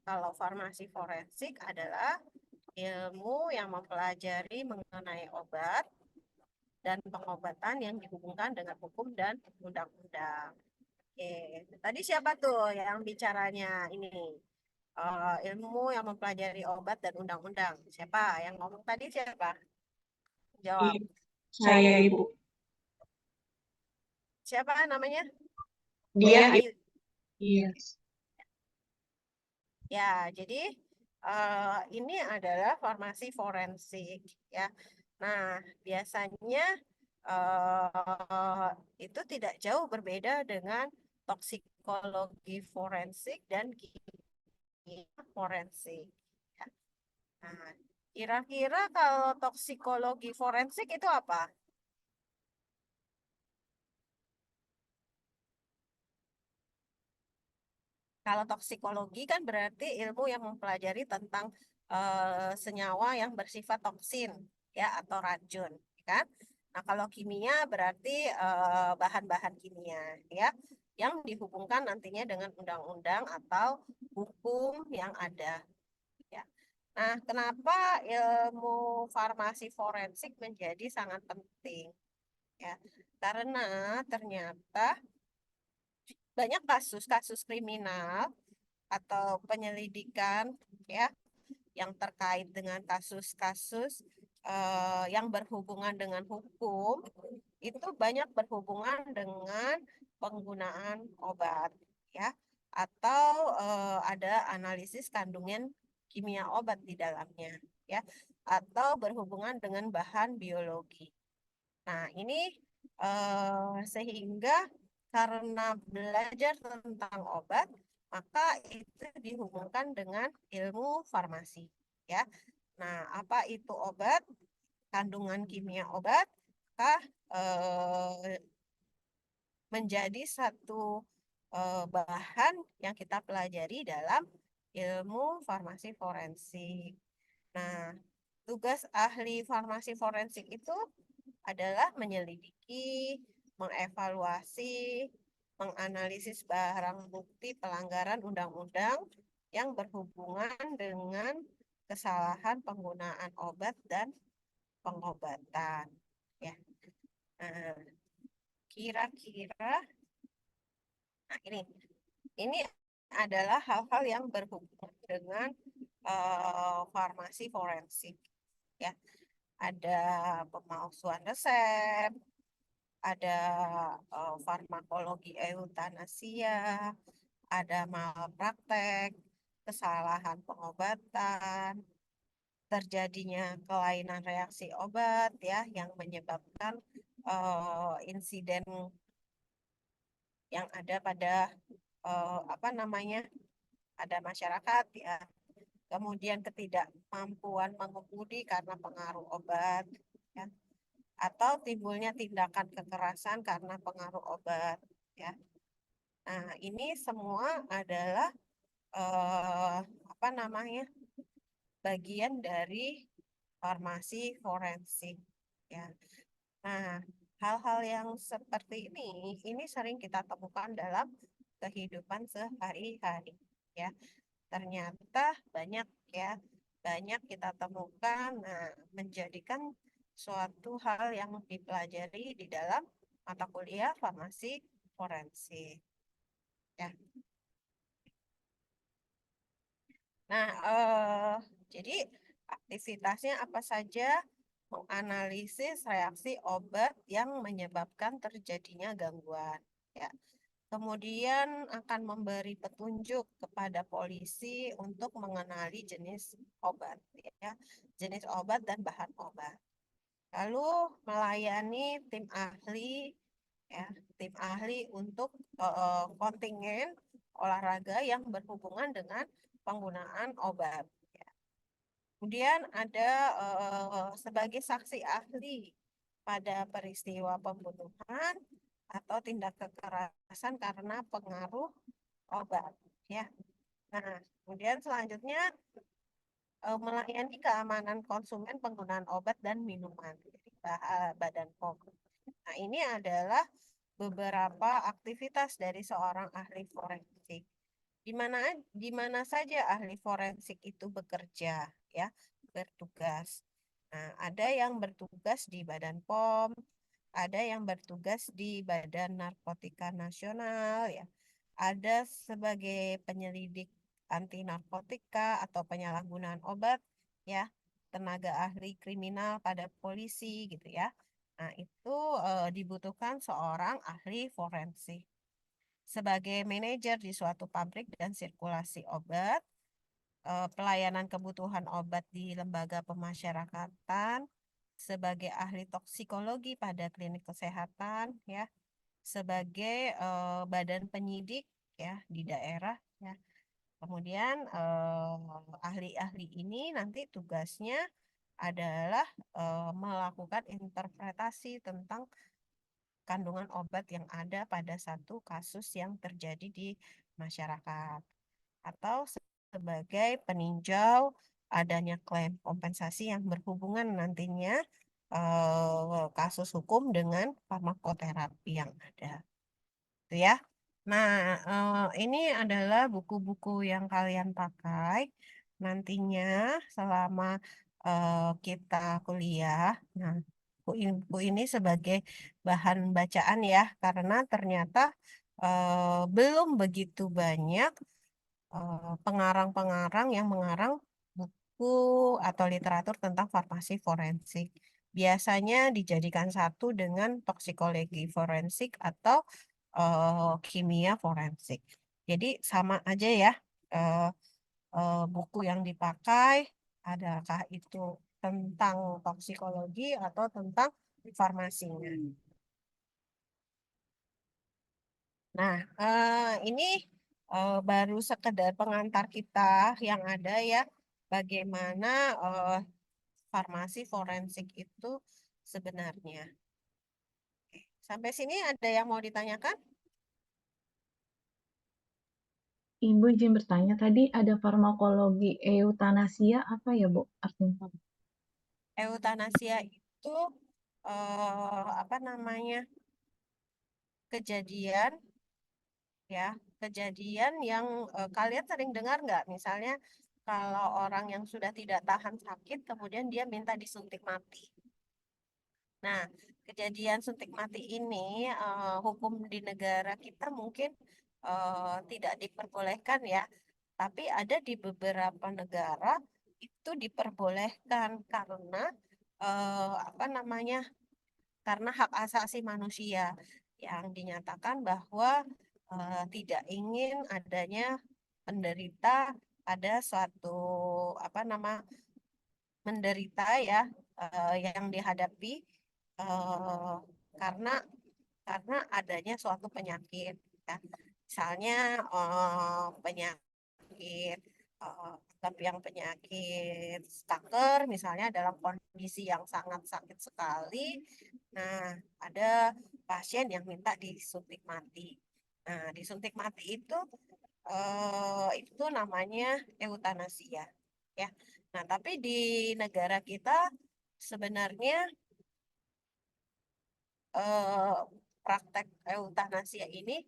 Kalau farmasi forensik adalah ilmu yang mempelajari mengenai obat dan pengobatan yang dihubungkan dengan hukum dan undang-undang. Oke, tadi siapa tuh yang bicaranya ini? Ilmu yang mempelajari obat dan undang-undang. Siapa yang ngomong tadi siapa? Jawab. Iya, saya Ibu. Siapa namanya? Dia Ibu. Ayu. Iya. Ya, jadi ini adalah farmasi forensik ya. Nah, biasanya itu tidak jauh berbeda dengan toksikologi forensik dan kimia forensik. Ya. Nah, kira-kira kalau toksikologi forensik itu apa? Kalau toksikologi kan berarti ilmu yang mempelajari tentang senyawa yang bersifat toksin ya atau racun, kan? Nah, kalau kimia berarti bahan-bahan kimia ya yang dihubungkan nantinya dengan undang-undang atau hukum yang ada ya. Nah, kenapa ilmu farmasi forensik menjadi sangat penting ya? Karena ternyata banyak kasus-kasus kriminal atau penyelidikan ya yang terkait dengan kasus-kasus yang berhubungan dengan hukum itu banyak berhubungan dengan penggunaan obat ya atau ada analisis kandungan kimia obat di dalamnya ya atau berhubungan dengan bahan biologi. Nah, ini sehingga karena belajar tentang obat, maka itu dihubungkan dengan ilmu farmasi, ya. Nah, apa itu obat? Kandungan kimia obat, maka eh, menjadi satu bahan yang kita pelajari dalam ilmu farmasi forensik. Nah, tugas ahli farmasi forensik itu adalah menyelidiki, mengevaluasi, menganalisis barang bukti pelanggaran undang-undang yang berhubungan dengan kesalahan penggunaan obat dan pengobatan. Ya, nah, kira-kira, nah ini adalah hal-hal yang berhubungan dengan farmasi forensik. Ya, ada pemalsuan resep, ada farmakologi eutanasia, ada malpraktek, kesalahan pengobatan, terjadinya kelainan reaksi obat ya yang menyebabkan insiden yang ada pada apa namanya ada masyarakat ya. Kemudian ketidakmampuan mengemudi karena pengaruh obat ya atau timbulnya tindakan kekerasan karena pengaruh obat ya. Nah, ini semua adalah apa namanya? Bagian dari farmasi forensik ya. Nah, hal-hal yang seperti ini sering kita temukan dalam kehidupan sehari-hari ya. Ternyata banyak ya, banyak kita temukan menjadikan suatu hal yang dipelajari di dalam mata kuliah farmasi forensik ya. Nah, jadi aktivitasnya apa saja? Menganalisis reaksi obat yang menyebabkan terjadinya gangguan. Ya. Kemudian akan memberi petunjuk kepada polisi untuk mengenali jenis obat, ya, jenis obat dan bahan obat. Lalu melayani tim ahli, ya, tim ahli untuk kontingen olahraga yang berhubungan dengan penggunaan obat. Kemudian ada sebagai saksi ahli pada peristiwa pembunuhan atau tindak kekerasan karena pengaruh obat. Ya. Nah, kemudian selanjutnya melayani keamanan konsumen penggunaan obat dan minuman, jadi Badan POM. Nah, ini adalah beberapa aktivitas dari seorang ahli forensik. di mana saja ahli forensik itu bekerja, ya, bertugas. Nah, ada yang bertugas di Badan POM, ada yang bertugas di Badan Narkotika Nasional, ya, ada sebagai penyelidik anti narkotika atau penyalahgunaan obat, ya, tenaga ahli kriminal pada polisi, gitu ya. Nah, itu dibutuhkan seorang ahli forensik. Sebagai manajer di suatu pabrik dan sirkulasi obat, pelayanan kebutuhan obat di lembaga pemasyarakatan, sebagai ahli toksikologi pada klinik kesehatan, ya, sebagai badan penyidik, ya, di daerah, ya. Kemudian ahli-ahli ini nanti tugasnya adalah melakukan interpretasi tentang kandungan obat yang ada pada satu kasus yang terjadi di masyarakat, atau sebagai peninjau adanya klaim kompensasi yang berhubungan nantinya kasus hukum dengan farmakoterapi yang ada. Itu ya. Nah, ini adalah buku-buku yang kalian pakai nantinya selama kita kuliah. Nah, buku ini sebagai bahan bacaan ya, karena ternyata belum begitu banyak pengarang-pengarang yang mengarang buku atau literatur tentang farmasi forensik. Biasanya dijadikan satu dengan toksikologi forensik atau kimia forensik. Jadi sama aja ya, eh, buku yang dipakai, adakah itu tentang toksikologi atau tentang farmasinya. Nah, ini baru sekedar pengantar kita yang ada ya, bagaimana eh, farmasi forensik itu sebenarnya. Sampai sini ada yang mau ditanyakan? Ibu izin bertanya, tadi ada farmakologi eutanasia apa ya, Bu, artinya? Eutanasia itu apa namanya, kejadian, ya, kejadian yang kalian sering dengar nggak? Misalnya kalau orang yang sudah tidak tahan sakit, kemudian dia minta disuntik mati. Nah, kejadian suntik mati ini hukum di negara kita mungkin tidak diperbolehkan ya, tapi ada di beberapa negara itu diperbolehkan karena apa namanya? Karena hak asasi manusia yang dinyatakan bahwa tidak ingin adanya penderita ada suatu apa nama menderita ya yang dihadapi eh, karena adanya suatu penyakit, ya. Misalnya penyakit tapi yang penyakit kanker misalnya dalam kondisi yang sangat sakit sekali. Nah, ada pasien yang minta disuntik mati. Nah, disuntik mati itu namanya eutanasia, ya. Nah, tapi di negara kita sebenarnya eh, praktek eutanasia ini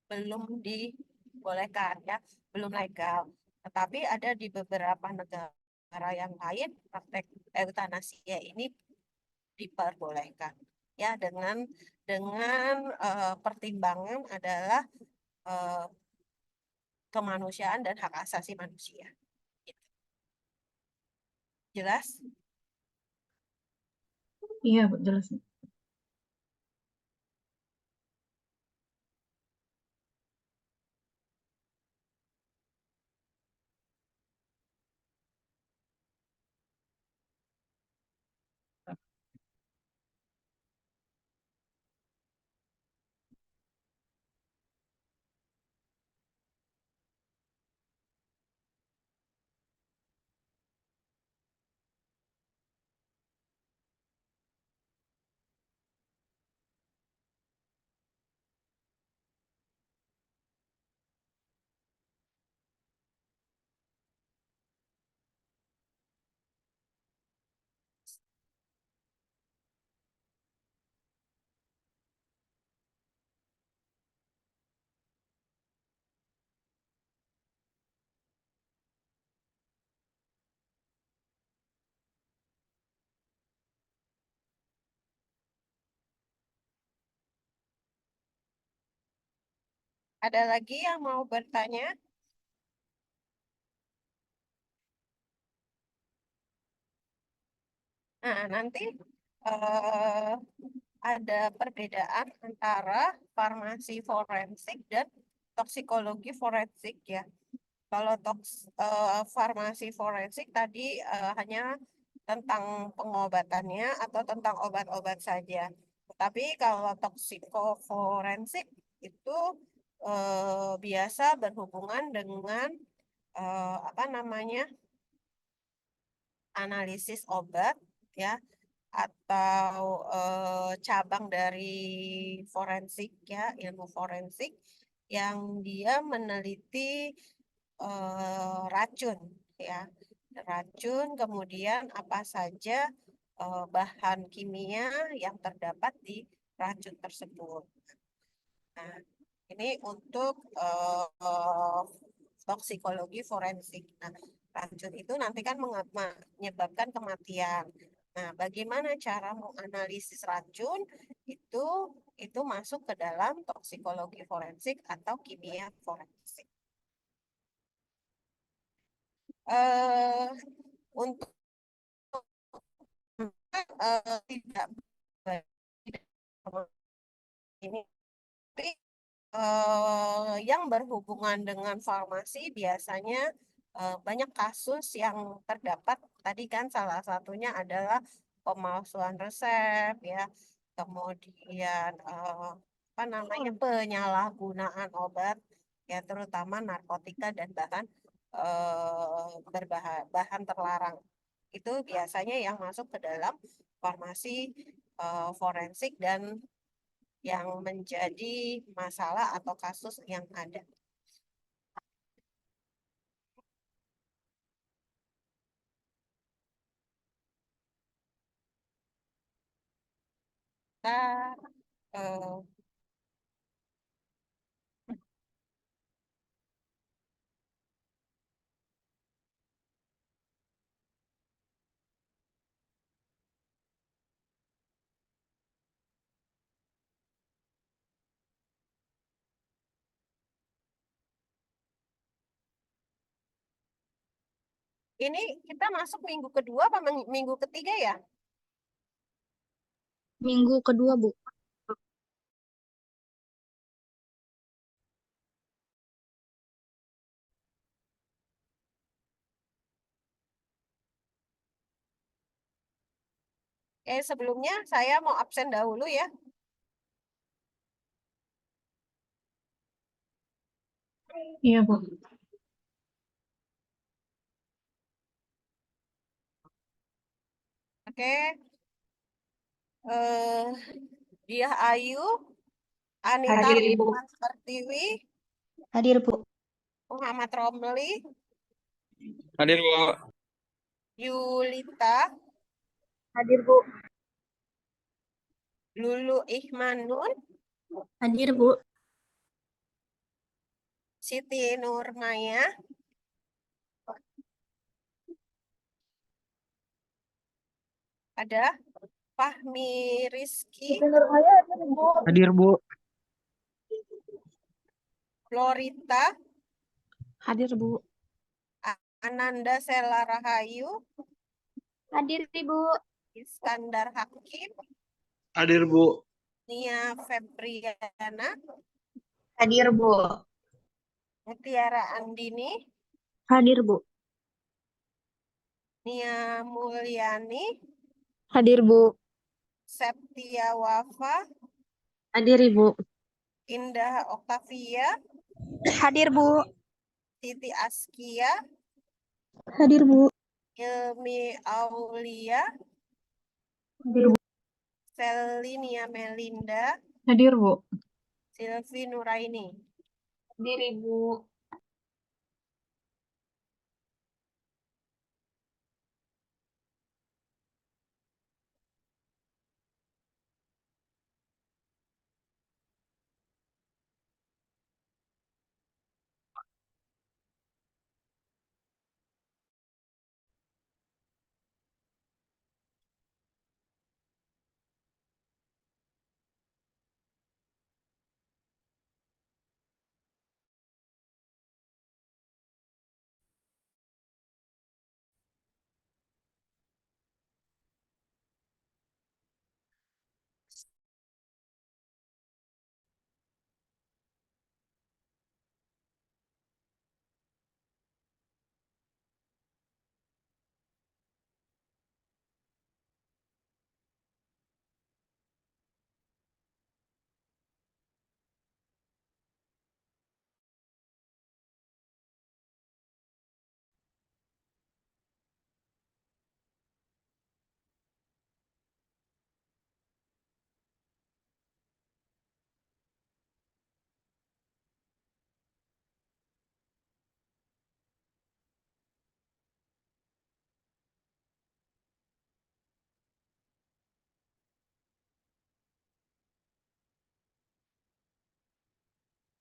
belum dibolehkan ya, belum legal. Tetapi ada di beberapa negara yang lain praktek eutanasia ini diperbolehkan ya, dengan pertimbangan adalah eh, kemanusiaan dan hak asasi manusia. Gitu. Jelas? Iya, Bu, jelas. Ada lagi yang mau bertanya? Nah, nanti eh, ada perbedaan antara farmasi forensik dan toksikologi forensik ya. Kalau farmasi forensik tadi hanya tentang pengobatannya atau tentang obat-obat saja. Tapi kalau toksikoforensik itu biasa berhubungan dengan apa namanya, analisis obat ya, atau cabang dari forensik ya, ilmu forensik yang dia meneliti racun ya, racun, kemudian apa saja bahan kimia yang terdapat di racun tersebut. Nah, ini untuk toksikologi forensik. Nah, racun itu nanti kan menyebabkan kematian. Nah, bagaimana cara menganalisis racun itu itu masuk ke dalam toksikologi forensik atau kimia forensik. Eh, untuk tidak ini, tapi yang berhubungan dengan farmasi biasanya banyak kasus yang terdapat. Tadi kan salah satunya adalah pemalsuan resep ya, kemudian apa namanya, penyalahgunaan obat ya, terutama narkotika dan bahan terlarang. Itu biasanya yang masuk ke dalam farmasi forensik dan yang menjadi masalah atau kasus yang ada. Kita eh, ini kita masuk minggu kedua apa minggu ketiga ya? Minggu kedua, Bu. Sebelumnya saya mau absen dahulu ya. Iya, Bu. Oke, eh Diah Ayu, Anita Hadir, Ibu. Rahman Pertiwi, Hadir, Bu. Muhammad Romli, Hadir, Bu. Yulita, Hadir, Bu. Lulu Ihmanun, Hadir, Bu. Siti Nurmaya, ada Fahmi Rizky, Hadir, Bu. Florita, Hadir, Bu. Ananda Sela Rahayu, Hadir, Ibu. Iskandar Hakim, Hadir, Bu. Nia Febriana, Hadir, Bu. Mutiara Andini, Hadir, Bu. Nia Mulyani, Hadir, Bu. Septia Wafa, Hadir, Ibu. Indah Oktavia, Hadir, Bu. Siti Askia, Hadir, Bu. Ilmi Aulia, Hadir, Bu. Selinia Melinda, Hadir, Bu. Silvi Nuraini. Hadir, Ibu.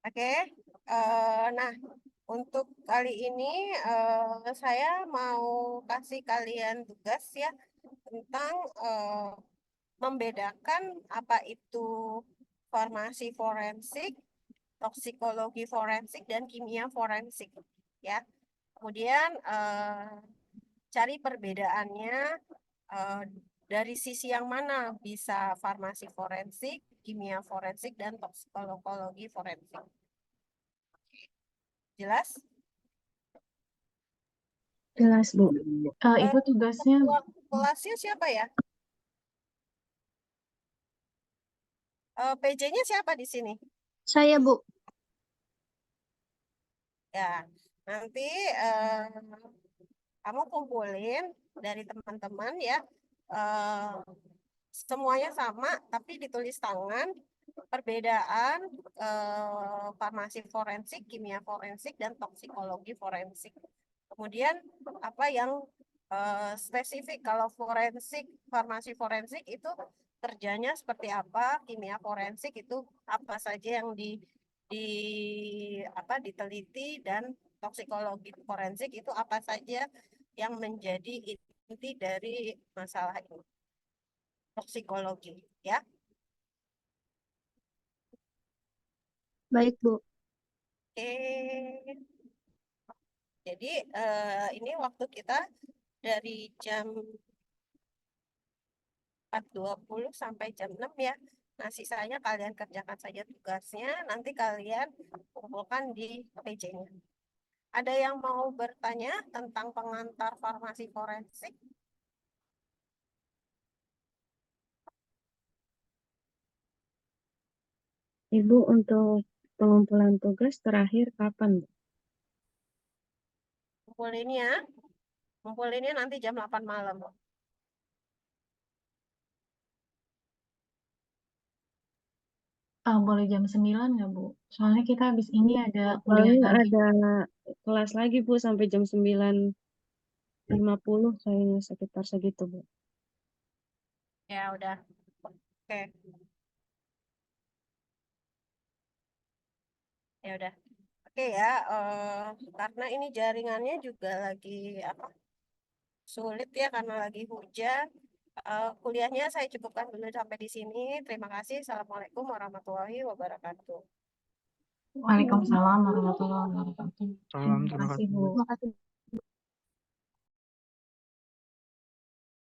Oke, nah untuk kali ini saya mau kasih kalian tugas ya tentang membedakan apa itu farmasi forensik, toksikologi forensik, dan kimia forensik ya. Kemudian cari perbedaannya dari sisi yang mana bisa farmasi forensik, kimia forensik, dan toksikologi forensik. Jelas? Jelas, Bu. Ibu tugasnya Ketua kelasnya siapa ya? PJ-nya siapa di sini? Saya, Bu. Ya, nanti kamu kumpulin dari teman-teman ya. Semuanya sama, tapi ditulis tangan. Perbedaan farmasi forensik, kimia forensik, dan toksikologi forensik. Kemudian apa yang spesifik kalau forensik, farmasi forensik itu kerjanya seperti apa, kimia forensik itu apa saja yang diteliti, dan toksikologi forensik itu apa saja yang menjadi inti dari masalah ini. Toksikologi, ya. Baik, Bu. Oke. Jadi ini waktu kita dari jam 4.20 sampai jam 6 ya. Nah, sisanya kalian kerjakan saja tugasnya, nanti kalian kumpulkan di PJ-nya. Ada yang mau bertanya tentang pengantar farmasi forensik? Ibu, untuk pengumpulan tugas terakhir kapan, Bu? Kumpulinnya nanti jam 8 malam. boleh jam 9 nggak, Bu? Soalnya kita habis ini ada kuliah Soalnya lagi. ada kelas lagi, Bu, sampai jam 9.50 kayaknya sekitar segitu, Bu. Ya udah. Oke. Ya udah. Oke ya, karena ini jaringannya juga lagi sulit ya karena lagi hujan. Kuliahnya saya cukupkan dulu sampai di sini. Terima kasih. Assalamualaikum warahmatullahi wabarakatuh. Waalaikumsalam warahmatullahi wabarakatuh. Salam, Terima terima kasih, kasih. Bu. Terima kasih.